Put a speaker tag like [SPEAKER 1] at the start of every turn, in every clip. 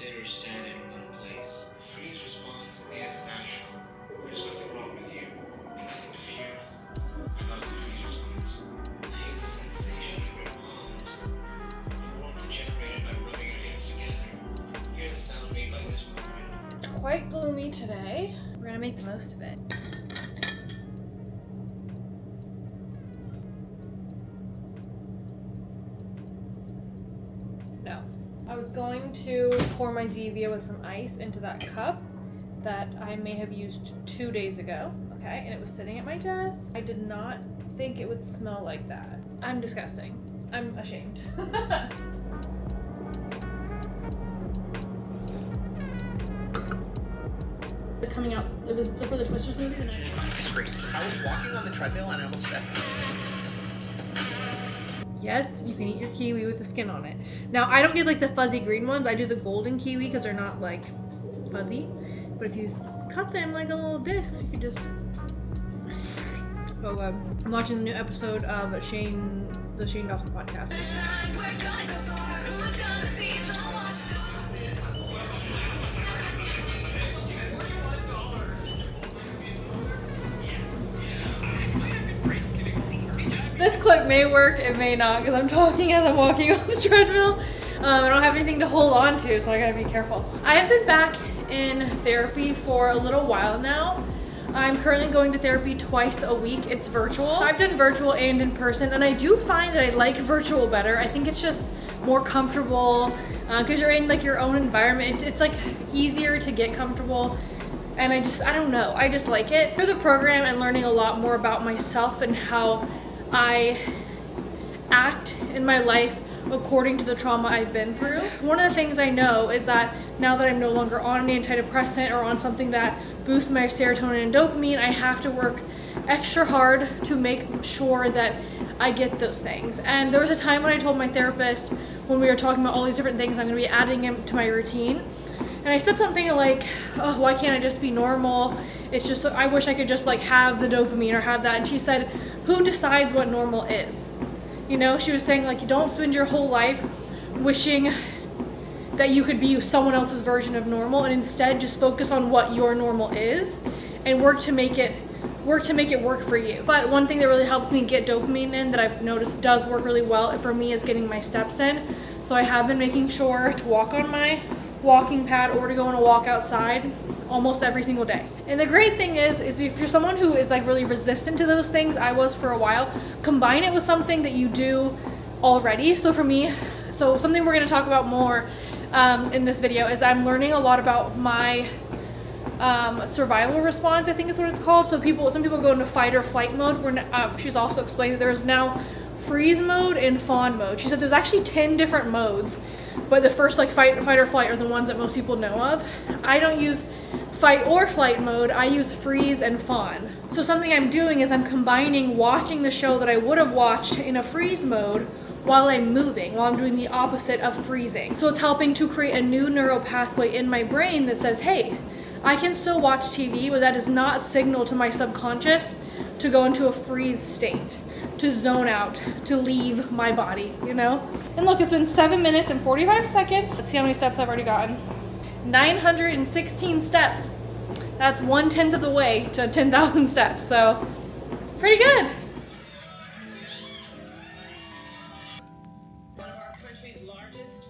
[SPEAKER 1] consider standing in one place. Freeze response is natural. There's nothing wrong with you, and nothing to fear about the freeze response. Feel the sensation of your palms, the warmth generated by rubbing your hands together. Hear the sound made by this movement.
[SPEAKER 2] It's quite gloomy today. We're gonna make the most of it. No. I was going to pour my Zevia with some ice into that cup that I may have used 2 days ago, okay? And it was sitting at my desk. I did not think it would smell like that. I'm disgusting. I'm ashamed. Coming out, it was for the Twisters movies, and
[SPEAKER 3] It's great. I was walking on the treadmill and I almost fell.
[SPEAKER 2] yes, you can eat your kiwi with the skin on it. Now, I don't get like the fuzzy green ones. I do the golden kiwi because they're not like fuzzy. But if you cut them like a little discs, you could just. So I'm watching the new episode of the Shane Dawson podcast. This clip may work, it may not, because I'm talking as I'm walking on the treadmill. I don't have anything to hold on to, so I gotta be careful. I have been back in therapy for a little while now. I'm currently going to therapy twice a week. It's virtual. I've done virtual and in person, and I do find that I like virtual better. I think it's just more comfortable because you're in like your own environment. It's like easier to get comfortable. And I don't know, I just like it. Through the program and learning a lot more about myself and how I act in my life according to the trauma I've been through. One of the things I know is that now that I'm no longer on an antidepressant or on something that boosts my serotonin and dopamine, I have to work extra hard to make sure that I get those things. And there was a time when I told my therapist, when we were talking about all these different things I'm going to be adding them to my routine, and I said something like, oh, why can't I just be normal? It's just, I wish I could just like have the dopamine or have that. And she said, who decides what normal is? You know, she was saying like, you don't spend your whole life wishing that you could be someone else's version of normal, and instead just focus on what your normal is and work to make it work for you. But one thing that really helps me get dopamine in that I've noticed does work really well for me is getting my steps in. So I have been making sure to walk on my walking pad or to go on a walk outside almost every single day. And the great thing is if you're someone who is like really resistant to those things, I was for a while, combine it with something that you do already. So for me, something we're going to talk about more in this video is I'm learning a lot about my survival response, I think is what it's called. So some people go into fight or flight mode. She's also explained that there's now freeze mode and fawn mode. She said there's actually 10 different modes, but the first like fight or flight are the ones that most people know of. I don't use fight or flight mode, I use freeze and fawn. So something I'm doing is I'm combining watching the show that I would have watched in a freeze mode while I'm moving, while I'm doing the opposite of freezing. So it's helping to create a new neural pathway in my brain that says, hey, I can still watch TV, but that does not signal to my subconscious to go into a freeze state, to zone out, to leave my body, you know? And look, it's been 7 minutes and 45 seconds. Let's see how many steps I've already gotten. 916 steps. That's 1/10 of the way to 10,000 steps, so pretty good.
[SPEAKER 4] One of our country's largest.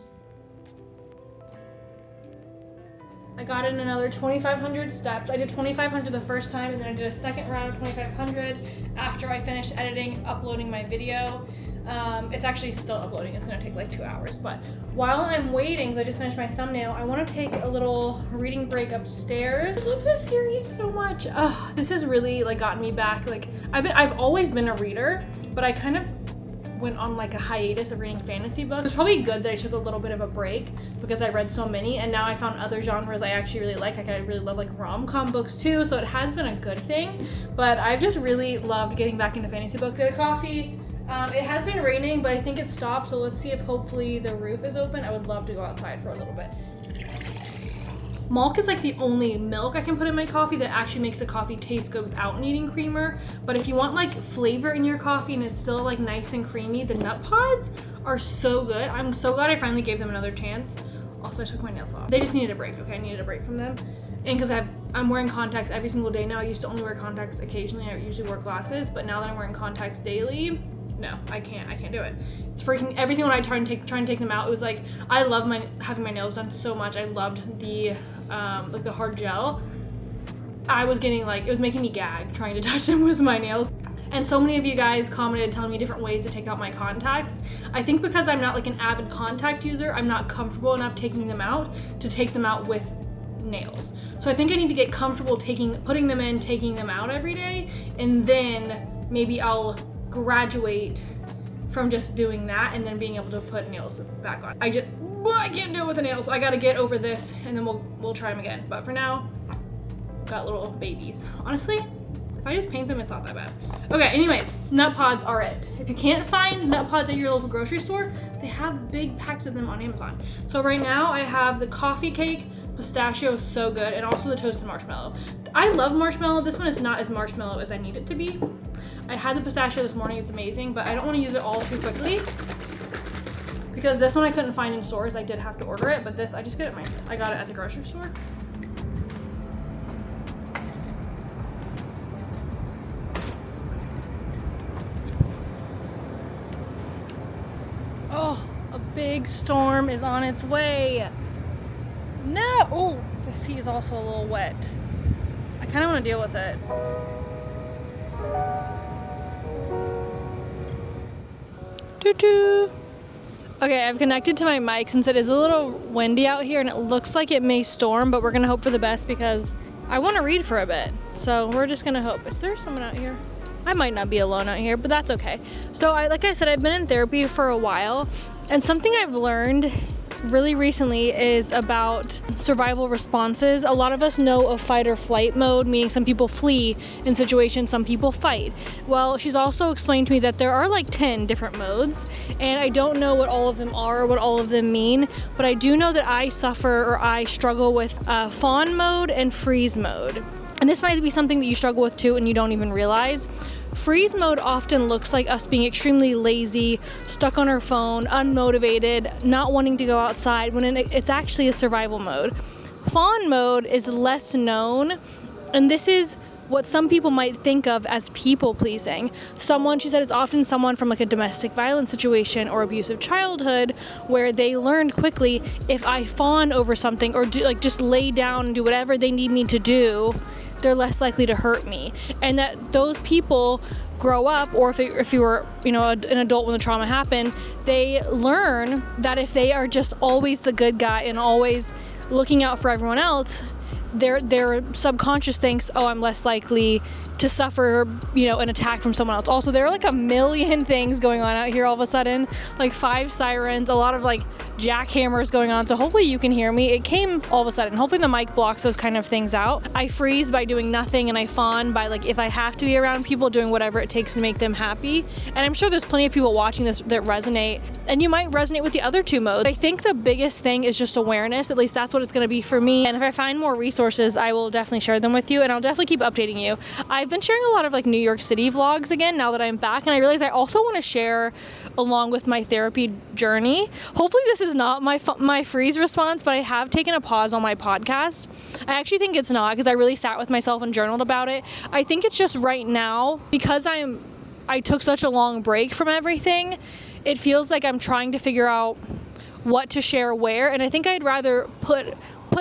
[SPEAKER 2] I got in another 2,500 steps. I did 2,500 the first time, and then I did a second round of 2,500 after I finished editing, uploading my video. It's actually still uploading. It's gonna take like 2 hours. But while I'm waiting, because I just finished my thumbnail, I want to take a little reading break upstairs. I love this series so much. This has really like gotten me back. Like I've always been a reader, but I kind of went on like a hiatus of reading fantasy books. It was probably good that I took a little bit of a break because I read so many, and now I found other genres I actually really like. Like I really love like rom-com books too, so it has been a good thing. But I've just really loved getting back into fantasy books. Get a coffee. It has been raining, but I think it stopped, so let's see if hopefully the roof is open. I would love to go outside for a little bit. Milk is like the only milk I can put in my coffee that actually makes the coffee taste good without needing creamer. But if you want like flavor in your coffee and it's still like nice and creamy, the nut pods are so good. I'm so glad I finally gave them another chance. Also, I took my nails off. They just needed a break, okay? I needed a break from them. And because I'm wearing contacts every single day now. I used to only wear contacts occasionally. I usually wore glasses, but now that I'm wearing contacts daily, no, I can't do it. It's freaking, every single night I try and take them out. It was like, I love having my nails done so much. I loved the, like the hard gel. I was getting like, it was making me gag trying to touch them with my nails. And so many of you guys commented telling me different ways to take out my contacts. I think because I'm not like an avid contact user, I'm not comfortable enough taking them out to take them out with nails. So I think I need to get comfortable putting them in, taking them out every day, and then maybe I'll graduate from just doing that and then being able to put nails back on. I can't do it with the nails. I gotta get over this and then we'll try them again. But for now, got little babies. Honestly, if I just paint them, it's not that bad. Okay, anyways, nut pods are it. If you can't find nut pods at your local grocery store, they have big packs of them on Amazon. So right now I have the coffee cake, pistachio is so good, and also the toasted marshmallow. I love marshmallow. This one is not as marshmallow as I need it to be. I had the pistachio this morning, it's amazing, but I don't want to use it all too quickly because this one I couldn't find in stores. I did have to order it, but this, I got it at the grocery store. Oh, a big storm is on its way. No, oh, the seat is also a little wet. I kind of want to deal with it. Doo-doo. Okay, I've connected to my mic since it is a little windy out here and it looks like it may storm, but we're gonna hope for the best because I want to read for a bit. So we're just gonna hope. Is there someone out here? I might not be alone out here, but that's okay. So like I said, I've been in therapy for a while, and something I've learned really recently is about survival responses. A lot of us know of fight or flight mode, meaning some people flee in situations, some people fight. Well, she's also explained to me that there are like 10 different modes, and I don't know what all of them are or what all of them mean, but I do know that I struggle with fawn mode and freeze mode. And this might be something that you struggle with too and you don't even realize. Freeze mode often looks like us being extremely lazy, stuck on our phone, unmotivated, not wanting to go outside, when it's actually a survival mode. Fawn mode is less known, and this is what some people might think of as people pleasing. She said it's often someone from like a domestic violence situation or abusive childhood where they learned quickly, if I fawn over something or just lay down and do whatever they need me to do, they're less likely to hurt me. And that those people grow up, or if you were, an adult when the trauma happened, they learn that if they are just always the good guy and always looking out for everyone else, their subconscious thinks, oh, I'm less likely to suffer, an attack from someone else. Also, there are like a million things going on out here all of a sudden, like 5 sirens, a lot of like jackhammers going on. So hopefully you can hear me. It came all of a sudden. Hopefully the mic blocks those kind of things out. I freeze by doing nothing, and I fawn by like, if I have to be around people, doing whatever it takes to make them happy. And I'm sure there's plenty of people watching this that resonate, and you might resonate with the other 2 modes. I think the biggest thing is just awareness. At least that's what it's going to be for me. And if I find more resources, I will definitely share them with you, and I'll definitely keep updating you. I've been sharing a lot of like New York City vlogs again now that I'm back, and I realize I also want to share along with my therapy journey. Hopefully this is not my freeze response, but I have taken a pause on my podcast. I actually think it's not, because I really sat with myself and journaled about it. I think it's just right now, because I took such a long break from everything, it feels like I'm trying to figure out what to share where, and I think I'd rather put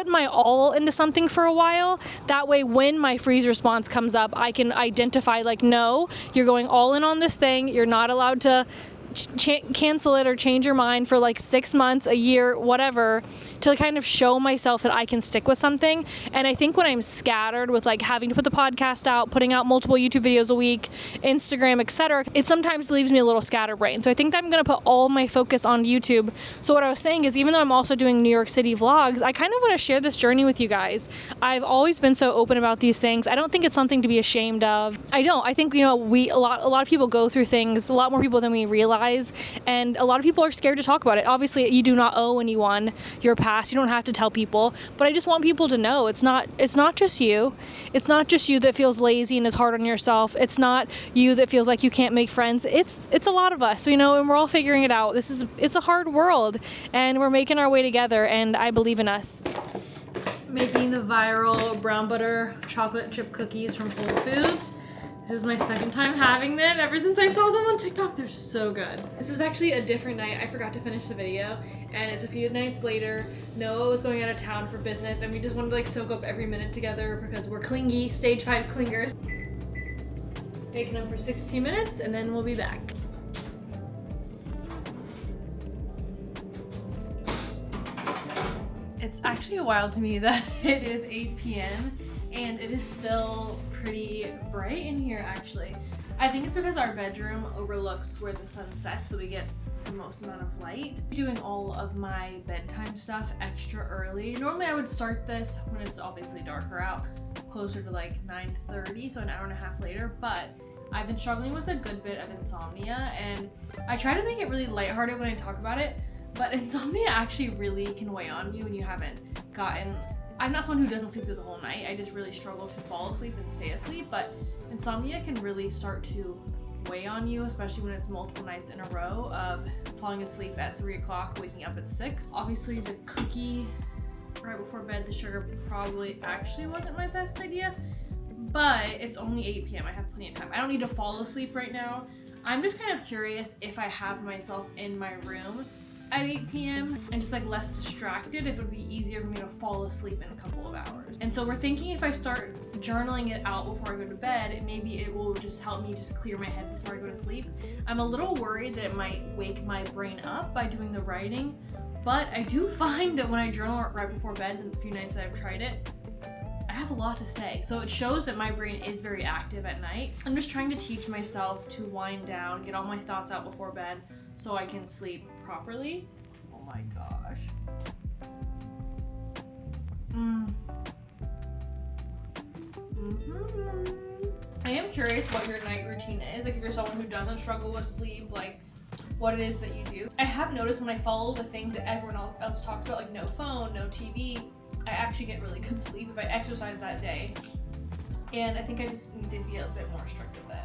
[SPEAKER 2] my all into something for a while. That way, when my freeze response comes up, I can identify like, no, you're going all in on this thing. You're not allowed to cancel it or change your mind for like 6 months, a year, whatever, to kind of show myself that I can stick with something. And I think when I'm scattered with like having to put the podcast out, putting out multiple YouTube videos a week, Instagram, etc., it sometimes leaves me a little scatterbrained. So I think I'm going to put all my focus on YouTube. So what I was saying is, even though I'm also doing New York City vlogs, I kind of want to share this journey with you guys. I've always been so open about these things. I don't think it's something to be ashamed of. I think, a lot of people go through things, a lot more people than we realize. lies, and a lot of people are scared to talk about it. Obviously, you do not owe anyone your past. You don't have to tell people, but I just want people to know it's not just you. It's not just you that feels lazy and is hard on yourself. It's not you that feels like you can't make friends. It's a lot of us, you know, and we're all figuring it out. It's a hard world, and we're making our way together, and I believe in us. Making the viral brown butter chocolate chip cookies from Whole Foods. This is my second time having them ever since I saw them on TikTok. They're so good. This is actually a different night. I forgot to finish the video, and it's a few nights later. Noah was going out of town for business, and we just wanted to like soak up every minute together because we're clingy, stage 5 clingers. Making them for 16 minutes, and then we'll be back. It's actually wild to me that it is 8 p.m. and it is still pretty bright in here actually. I think it's because our bedroom overlooks where the sun sets, so we get the most amount of light. I'm doing all of my bedtime stuff extra early. Normally I would start this when it's obviously darker out, closer to like 9:30, so an hour and a half later, but I've been struggling with a good bit of insomnia, and I try to make it really lighthearted when I talk about it, but insomnia actually really can weigh on you when you haven't gotten... I'm not someone who doesn't sleep through the whole night. I just really struggle to fall asleep and stay asleep, but insomnia can really start to weigh on you, especially when it's multiple nights in a row of falling asleep at 3 o'clock, waking up at 6. Obviously the cookie right before bed, the sugar probably actually wasn't my best idea, but it's only 8 p.m. I have plenty of time. I don't need to fall asleep right now. I'm just kind of curious if I have myself in my room at 8 p.m. and just like less distracted, if it would be easier for me to fall asleep in a couple of hours. And so we're thinking if I start journaling it out before I go to bed, maybe it will just help me just clear my head before I go to sleep. I'm a little worried that it might wake my brain up by doing the writing, but I do find that when I journal right before bed, the few nights that I've tried it, I have a lot to say. So it shows that my brain is very active at night. I'm just trying to teach myself to wind down, get all my thoughts out before bed so I can sleep properly. Oh my gosh. I am curious what your night routine is. Like if you're someone who doesn't struggle with sleep, like what it is that you do. I have noticed when I follow the things that everyone else talks about, like no phone, no TV, I actually get really good sleep if I exercise that day. And I think I just need to be a bit more strict with it.